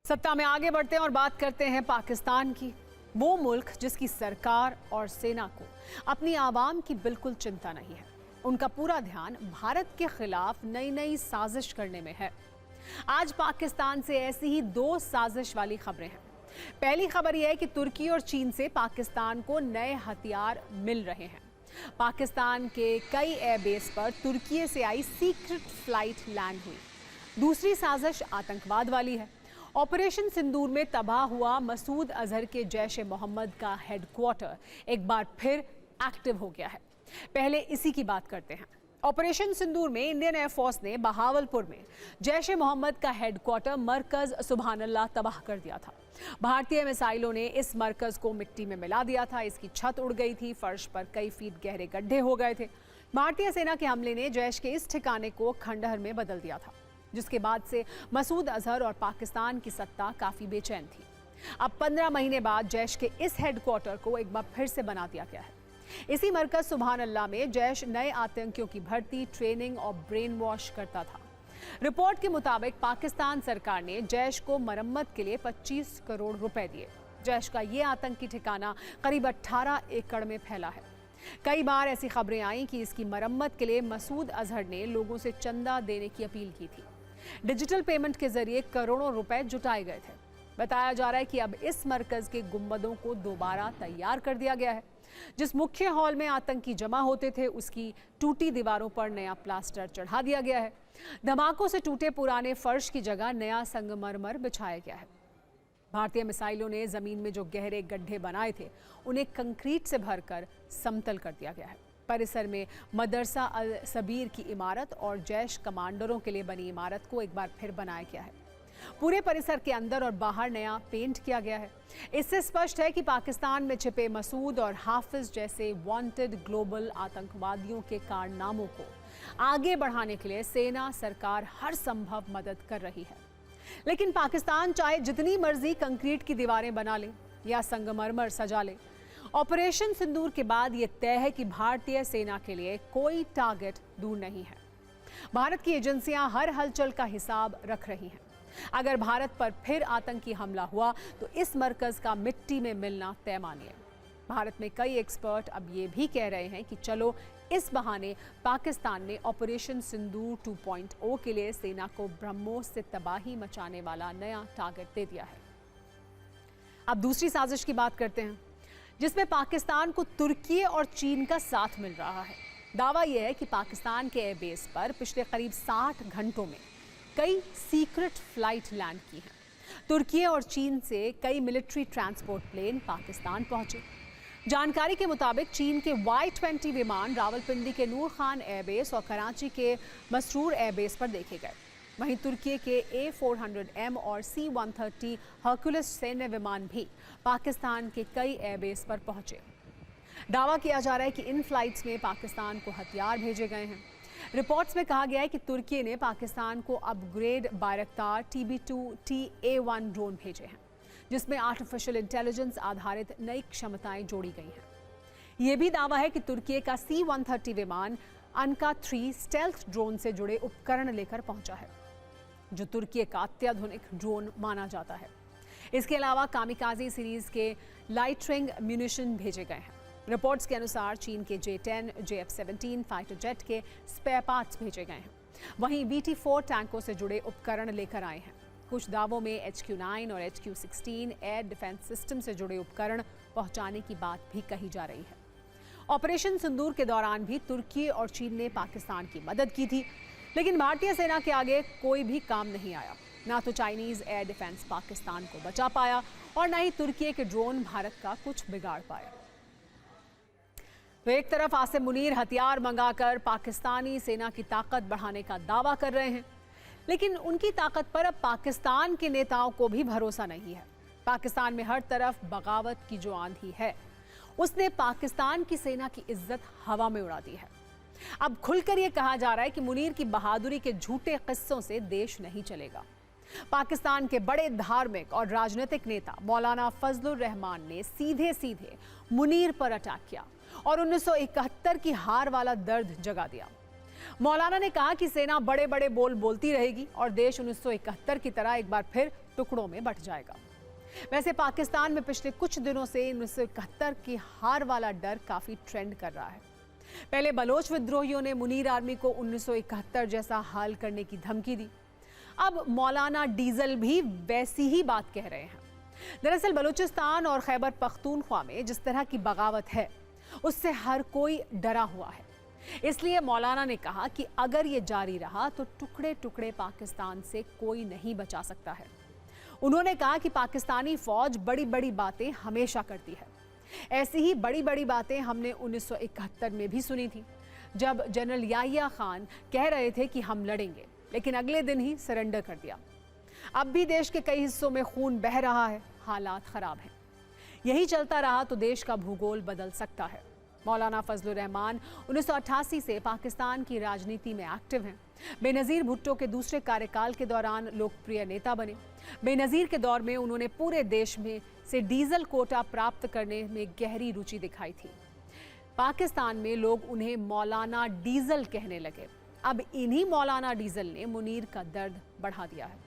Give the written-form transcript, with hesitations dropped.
सत्ता में आगे बढ़ते हैं और बात करते हैं पाकिस्तान की। वो मुल्क जिसकी सरकार और सेना को अपनी आवाम की बिल्कुल चिंता नहीं है। उनका पूरा ध्यान भारत के खिलाफ नई नई साजिश करने में है। आज पाकिस्तान से ऐसी ही दो साजिश वाली खबरें हैं। पहली खबर यह है कि तुर्की और चीन से पाकिस्तान को नए हथियार मिल रहे हैं। पाकिस्तान के कई एयरबेस पर तुर्की से आई सीक्रेट फ्लाइट लैंड हुई। दूसरी साजिश आतंकवाद वाली है। ऑपरेशन सिंदूर में तबाह हुआ मसूद अजहर के जैश ए मोहम्मद का हेडक्वार्टर एक बार फिर एक्टिव हो गया है। पहले इसी की बात करते हैं। ऑपरेशन सिंदूर में इंडियन एयरफोर्स ने बहावलपुर में जैश ए मोहम्मद का हेडक्वार्टर मरकज सुबहानल्लाह तबाह कर दिया था। भारतीय मिसाइलों ने इस मरकज को मिट्टी में मिला दिया था। इसकी छत उड़ गई थी, फर्श पर कई फीट गहरे गड्ढे हो गए थे। भारतीय सेना के हमले ने जैश के इस ठिकाने को खंडहर में बदल दिया था, जिसके बाद से मसूद अजहर और पाकिस्तान की सत्ता काफी बेचैन थी। अब 15 महीने बाद जैश के इस हेडक्वार्टर को एक बार फिर से बना दिया गया है। इसी मरकज सुबहान अल्लाह में जैश नए आतंकियों की भर्ती, ट्रेनिंग और ब्रेन वॉश करता था। रिपोर्ट के मुताबिक पाकिस्तान सरकार ने जैश को मरम्मत के लिए 25 करोड़ रुपए दिए। जैश का ये आतंकी ठिकाना करीब 18 एकड़ में फैला है। कई बार ऐसी खबरें आई कि इसकी मरम्मत के लिए मसूद अजहर ने लोगों से चंदा देने की अपील की थी। डिजिटल पेमेंट के जरिए करोड़ों रुपए जुटाए गए थे। बताया जा रहा है कि अब इस मरकज के गुंबदों को दोबारा तैयार कर दिया गया है। जिस मुख्य हॉल में आतंकी जमा होते थे, उसकी टूटी दीवारों पर नया प्लास्टर चढ़ा दिया गया है। धमाकों से टूटे पुराने फर्श की जगह नया संगमरमर बिछाया गया है। भारतीय मिसाइलों ने जमीन में जो गहरे गड्ढे बनाए थे, उन्हें कंक्रीट से भरकर समतल कर दिया गया है। परिसर में मदरसा अल सबीर की इमारत और जैश कमांडरों के लिए बनी इमारत को एक बार फिर बनाया गया है। पूरे परिसर के अंदर और बाहर नया पेंट किया गया है। इससे स्पष्ट है कि पाकिस्तान में छिपे मसूद और हाफिज जैसे वांटेड ग्लोबल आतंकवादियों के कारनामों को आगे बढ़ाने के लिए सेना सरकार हर संभव मदद कर रही है। लेकिन पाकिस्तान चाहे जितनी मर्जी कंक्रीट की दीवारें बना ले या संगमरमर सजा ले, ऑपरेशन सिंदूर के बाद यह तय है कि भारतीय सेना के लिए कोई टारगेट दूर नहीं है। भारत की एजेंसियां हर हलचल का हिसाब रख रही हैं। अगर भारत पर फिर आतंकी हमला हुआ तो इस मरकज का मिट्टी में मिलना तय मानिए। भारत में कई एक्सपर्ट अब ये भी कह रहे हैं कि चलो इस बहाने पाकिस्तान ने ऑपरेशन सिंदूर 2.0 के लिए सेना को ब्रह्मोस से तबाही मचाने वाला नया टारगेट दे दिया है। अब दूसरी साजिश की बात करते हैं, जिसमें पाकिस्तान को तुर्की और चीन का साथ मिल रहा है। दावा यह है कि पाकिस्तान के एयरबेस पर पिछले करीब 60 घंटों में कई सीक्रेट फ्लाइट लैंड की हैं। तुर्की और चीन से कई मिलिट्री ट्रांसपोर्ट प्लेन पाकिस्तान पहुंचे। जानकारी के मुताबिक चीन के Y-20 विमान रावलपिंडी के नूर खान एयरबेस और कराची के मसरूर एयरबेस पर देखे गए। वहीं तुर्की के A400M और C-130 हर्कुलस सैन्य विमान भी पाकिस्तान के कई एयरबेस पर पहुंचे। दावा किया जा रहा है कि इन फ्लाइट्स में पाकिस्तान को हथियार भेजे गए हैं। रिपोर्ट्स में कहा गया है कि तुर्की ने पाकिस्तान को अपग्रेड बायरक्तार TB2 TA1 ड्रोन भेजे हैं, जिसमें आर्टिफिशियल इंटेलिजेंस आधारित नई क्षमताएं जोड़ी गई हैं। यह भी दावा है कि तुर्की का C-130 विमान अनका 3 स्टेल्थ ड्रोन से जुड़े उपकरण लेकर पहुंचा है, जो तुर्की का अत्याधुनिक ड्रोन माना जाता है। इसके अलावा कामिकाजी सीरीज के लाइटरिंग म्यूनिशन भेजे गए हैं। रिपोर्ट्स के अनुसार चीन के J-10, JF-17 फाइटर जेट के स्पेयर पार्ट्स भेजे गए हैं। वहीं BT-4 टैंकों से जुड़े उपकरण लेकर आए हैं। कुछ दावों में HQ-9 और HQ-16 एयर डिफेंस सिस्टम से जुड़े उपकरण पहुंचाने की बात भी कही जा रही है। ऑपरेशन सिंदूर के दौरान भी तुर्की और चीन ने पाकिस्तान की मदद की थी, लेकिन भारतीय सेना के आगे कोई भी काम नहीं आया। ना तो चाइनीज एयर डिफेंस पाकिस्तान को बचा पाया और ना ही तुर्की के ड्रोन भारत का कुछ बिगाड़ पाया। तो एक तरफ आसिम मुनीर हथियार मंगाकर पाकिस्तानी सेना की ताकत बढ़ाने का दावा कर रहे हैं, लेकिन उनकी ताकत पर अब पाकिस्तान के नेताओं को भी भरोसा नहीं है। पाकिस्तान में हर तरफ बगावत की जो आंधी है, उसने पाकिस्तान की सेना की इज्जत हवा में उड़ा दी है। अब खुलकर यह कहा जा रहा है कि मुनीर की बहादुरी के झूठे किस्सों से देश नहीं चलेगा। पाकिस्तान के बड़े धार्मिक और राजनीतिक नेता मौलाना फजलुर रहमान ने सीधे सीधे मुनीर पर अटैक किया और 1971 की हार वाला दर्द जगा दिया। मौलाना ने कहा कि सेना बड़े बड़े बोल बोलती रहेगी और देश 1971 की तरह एक बार फिर टुकड़ों में बंट जाएगा। वैसे पाकिस्तान में पिछले कुछ दिनों से 1971 की हार वाला डर काफी ट्रेंड कर रहा है। पहले बलोच विद्रोहियों ने मुनीर आर्मी को 1971 जैसा हाल करने की धमकी दी। अब मौलाना डीजल भी वैसी ही बात कह रहे हैं। दरअसल बलूचिस्तान और खैबर पख्तूनख्वा में जिस तरह की बगावत है उससे हर कोई डरा हुआ है। इसलिए मौलाना ने कहा कि अगर ये जारी रहा तो टुकड़े टुकड़े पाकिस्तान से कोई नहीं बचा सकता है। उन्होंने कहा कि पाकिस्तानी फौज बड़ी बड़ी बातें हमेशा करती है। ऐसी ही बड़ी बड़ी बातें हमने 1971 में भी सुनी थी, जब जनरल याहिया खान कह रहे थे कि हम लड़ेंगे, लेकिन अगले दिन ही सरेंडर कर दिया। अब भी देश के कई हिस्सों में खून बह रहा है, हालात खराब हैं। यही चलता रहा तो देश का भूगोल बदल सकता है। मौलाना फजलुर रहमान 1988 से पाकिस्तान की राजनीति में एक्टिव हैं। बेनज़ीर भुट्टो के दूसरे कार्यकाल के दौरान लोकप्रिय नेता बने। बेनज़ीर के दौर में उन्होंने पूरे देश में से डीजल कोटा प्राप्त करने में गहरी रुचि दिखाई थी। पाकिस्तान में लोग उन्हें मौलाना डीजल कहने लगे। अब इन्हीं मौलाना डीजल ने मुनीर का दर्द बढ़ा दिया है।